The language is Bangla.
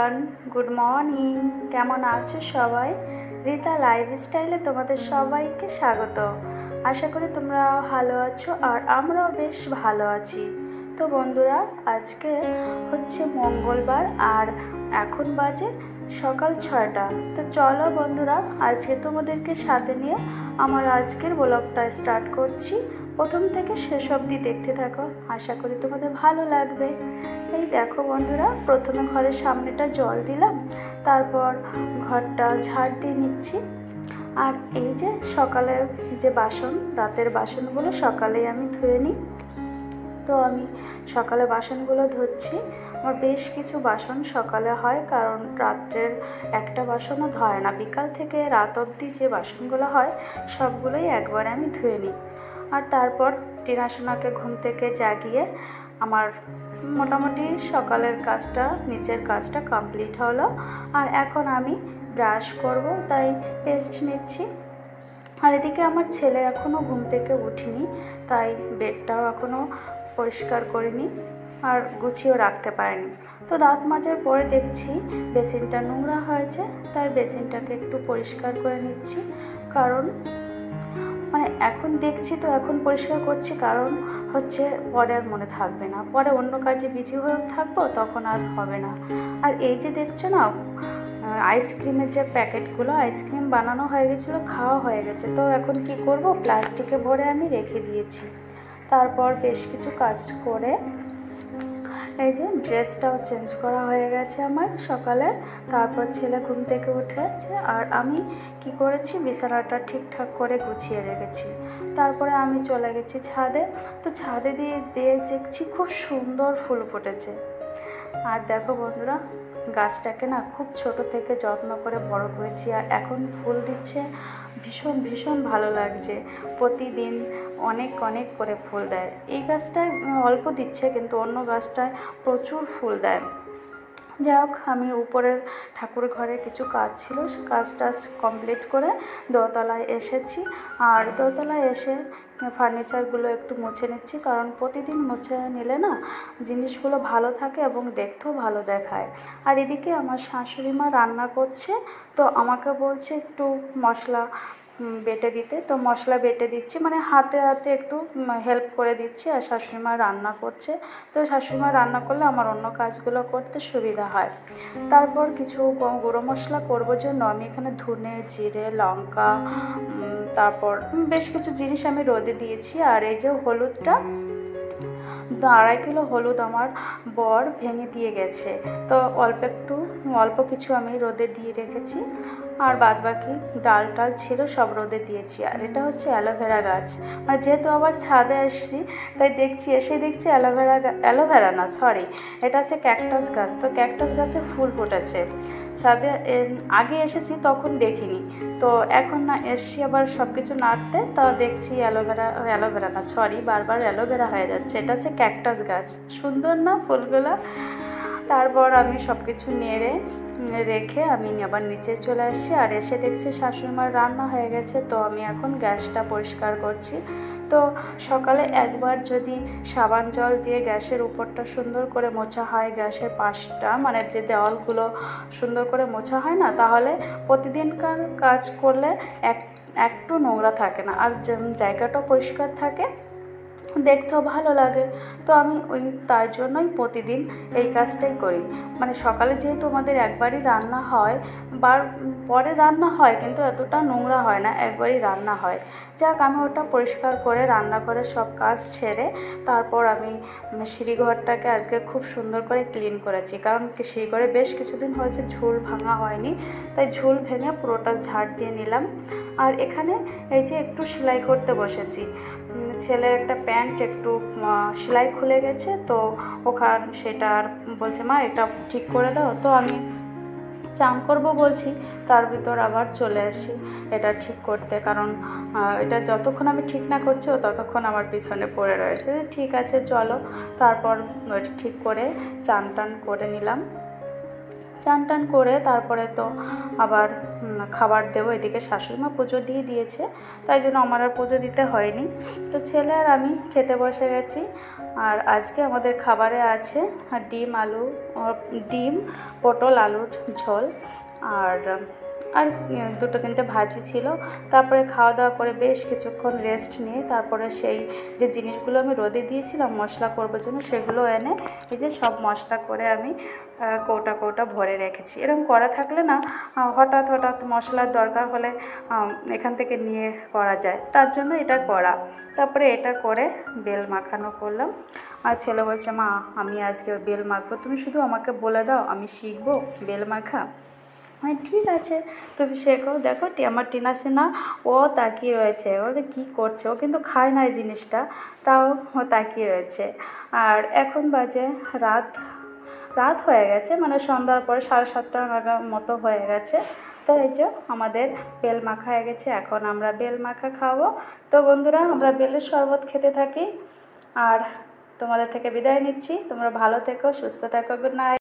Everyone, good morning. কেমন আছো সবাই? রীতা লাইফস্টাইলে তোমাদের সবাইকে স্বাগত। আশা করি তোমরা ভালো আছো আর আমরাও বেশ ভালো আছি। তো বন্ধুরা, আজকে হচ্ছে মঙ্গলবার আর এখন বাজে সকাল 6টা। তো চলো বন্ধুরা, আজকে তোমাদেরকে সাথে নিয়ে আমার আজকের ব্লগটা স্টার্ট করছি। প্রথম থেকে শেষ অবধি দেখতে থাকো, আশা করি তোমাদের ভালো লাগবে। এই দেখো বন্ধুরা, প্রথমে ঘরের সামনেটা জল দিলাম, তারপর ঘরটা ঝাড় দিয়ে নিচ্ছি। আর এই যে সকালের যে বাসন, রাতের বাসনগুলো সকালেই আমি ধুয়ে নিই। তো আমি সকালে বাসনগুলো ধুচ্ছি। আমার বেশ কিছু বাসন সকালে হয়, কারণ রাত্রের একটা বাসনও ধোয় না। বিকাল থেকে রাত অবধি যে বাসনগুলো হয় সবগুলোই একবারে আমি ধুয়ে নিই। আর তারপর টিনা সোনাকে ঘুম থেকে জাগিয়ে আমার মোটামুটি সকালের কাজটা, নিচের কাজটা কমপ্লিট হলো। আর এখন আমি ব্রাশ করব, তাই পেস্ট নিচ্ছি। আর এদিকে আমার ছেলে এখনও ঘুম থেকে উঠিনি, তাই বেডটাও এখনও পরিষ্কার করিনি আর গুছিয়েও রাখতে পারিনি। তো দাঁত মাজার পরে দেখছি বেসিনটা নোংরা হয়েছে, তাই বেসিনটাকে একটু পরিষ্কার করে নিচ্ছি। কারণ এখন দেখছি তো এখন পরিষ্কার করছি, কারণ হচ্ছে পরে আর মনে থাকবে না, পরে অন্য কাজে বিজি হয়ে থাকবো, তখন আর হবে না। আর এই যে দেখছো না, আইসক্রিমের যে প্যাকেটগুলো, আইসক্রিম বানানো হয়ে গেছিলো, খাওয়া হয়ে গেছে। তো এখন কি করব, প্লাস্টিকে ভরে আমি রেখে দিয়েছি। তারপর বেশ কিছু কাজ করে এই যে ড্রেসটাও চেঞ্জ করা হয়ে গেছে আমার সকালে। তারপর ছেলে ঘুম থেকে উঠেছে আর আমি কি করেছি, বিছানাটা ঠিকঠাক করে গুছিয়ে রেখেছি। তারপরে আমি চলে গেছি ছাদে। তো ছাদে দিয়ে দেখছি খুব সুন্দর ফুল ফুটেছে। আর দেখো বন্ধুরা, গাছটাকে না খুব ছোট থেকে যত্ন করে বড় করেছি, আর এখন ফুল দিচ্ছে। ভীষণ ভীষণ ভালো লাগছে। প্রতিদিন অনেক অনেক করে ফুল দেয়। এই গাছটায় অল্প দিচ্ছে, কিন্তু অন্য গাছটায় প্রচুর ফুল দেয়। যাই হোক, আমি উপরের ঠাকুর ঘরে কিছু কাজ ছিল, সে কাজটা কমপ্লিট করে দোতলায় এসেছি। আর দোতলায় এসে ফার্নিচারগুলো একটু মুছে নিচ্ছি, কারণ প্রতিদিন মুছে নিলে না জিনিসগুলো ভালো থাকে এবং দেখতেও ভালো দেখায়। আর এদিকে আমার শাশুড়ি মা রান্না করছে, তো আমাকে বলছে একটু মশলা বেটে দিতে। তো মশলা বেটে দিচ্ছি, মানে হাতে হাতে একটু হেল্প করে দিচ্ছি। আর শাশুড়িমা রান্না করছে, তো শাশুড়িমা রান্না করলে আমার অন্য কাজগুলো করতে সুবিধা হয়। তারপর কিছু গুঁড়ো মশলা করবো জন্য আমি এখানে ধনে, জিরে, লঙ্কা, তারপর বেশ কিছু জিনিস আমি রোদে দিয়েছি। আর এই যে হলুদটা, 2.5 কিলো হলুদ আমার বর ভেঙে দিয়ে গেছে, তো অল্প কিছু আমি রোদে দিয়ে রেখেছি। আর বাদবাকি ডাল টাল ছিল সব রোদে দিয়েছি। আর এটা হচ্ছে অ্যালোভেরা গাছ। মানে যেহেতু আবার ছাদে আসছি, তাই দেখছি অ্যালোভেরা না, সরি, এটা হচ্ছে ক্যাকটাস গাছ। তো ক্যাকটাস গাছে ফুল ফুটেছে। ছাদে আগে এসেছি তখন দেখিনি, তো এখন না এসছি আবার সব কিছু নাড়তে, তো দেখছি অ্যালোভেরা না, সরি, বারবার অ্যালোভেরা হয়ে যাচ্ছে। এটা হচ্ছে ক্যাকটাস গাছ। সুন্দর না ফুলগুলো? তারপর আমি সব কিছু নেড়ে রেখে আমি আবার নিচে চলে আসছি। আর এসে দেখছি শাশুড়িমার রান্না হয়ে গেছে, তো আমি এখন গ্যাসটা পরিষ্কার করছি। তো সকালে একবার যদি সাবান জল দিয়ে গ্যাসের উপরটা সুন্দর করে মোছা হয়, গ্যাসের পাশটা, মানে যে দেওয়ালগুলো সুন্দর করে মোছা হয় না, তাহলে প্রতিদিনকার কাজ করলে একটু নোংরা থাকে না, আর জায়গাটাও পরিষ্কার থাকে, দেখতেও ভালো লাগে। তো আমি তার জন্যই প্রতিদিন এই কাজটাই করি। মানে সকালে যেহেতু আমাদের একবারই রান্না হয়, পরে রান্না হয়, কিন্তু এতটা নোংরা হয় না, একবারই রান্না হয়। যাক, আমি ওটা পরিষ্কার করে রান্না করে সব কাজ ছেড়ে তারপর আমি সিঁড়িঘরটাকে আজকে খুব সুন্দর করে ক্লিন করেছি, কারণ সিঁড়িঘরে বেশ কিছুদিন হয়েছে ঝুল ভাঙা হয়নি, তাই ঝুল ভেঙে পুরোটা ঝাড় দিয়ে নিলাম। আর এখানে এই যে একটু সেলাই করতে বসেছি। ছেলের একটা প্যান্ট একটু সেলাই খুলে গেছে, তো সেটা বলছে, মা এটা ঠিক করে দাও। তো আমি চান করবো বলছি, তার ভিতর আবার চলে আসি এটা ঠিক করতে, কারণ এটা যতক্ষণ আমি ঠিক না করছি ও ততক্ষণ আমার পিছনে পড়ে রয়েছে। ঠিক আছে চলো, তারপর ঠিক করে চান টান করে নিলাম। চান টান করে তারপরে তো আবার খাবার দেবো। এদিকে শাশুড়িমা পুজো দিয়ে দিয়েছে, তাই জন্য আমার আর পুজো দিতে হয়নি। তো ছেলে আর আমি খেতে বসে গেছি। আর আজকে আমাদের খাবারে আছে ডিম পটল আলুর ঝোল, আর আর দুটো তিনটে ভাজি ছিল। তারপরে খাওয়া দাওয়া করে বেশ কিছুক্ষণ রেস্ট নিয়ে তারপরে সেই যে জিনিসগুলো আমি রোদে দিয়েছিলাম মশলা করবার জন্য, সেগুলো এনে এই যে সব মশলা করে আমি কৌটা কৌটা ভরে রেখেছি। এরকম করা থাকলে না হঠাৎ মশলার দরকার হলে এখান থেকে নিয়ে করা যায়, তার জন্য এটা করা। তারপরে এটা করে বেল মাখানো করলাম। আর ছেলে বলছে, মা আমি আজকে বেল মাখবো, তুমি শুধু আমাকে বলে দাও, আমি শিখবো বেল মাখা। হ্যাঁ ঠিক আছে, তুমি শেখো। দেখো আমার টিনা সিনা ও তাকিয়ে রয়েছে, ও যে কী করছে, ও কিন্তু খায় না এই জিনিসটা, তাও ও তাকিয়ে রয়েছে। আর এখন বাজে রাত হয়ে গেছে, মানে সন্ধ্যার পরে 7:30 মতো হয়ে গেছে। তো এই যে আমাদের বেল মাখা হয়ে গেছে, এখন আমরা বেল মাখা খাবো। তো বন্ধুরা, আমরা বেলের শরবত খেতে থাকি আর তোমাদের থেকে বিদায় নিচ্ছি। তোমরা ভালো থেকো, সুস্থ থেকো, গুড নাইট।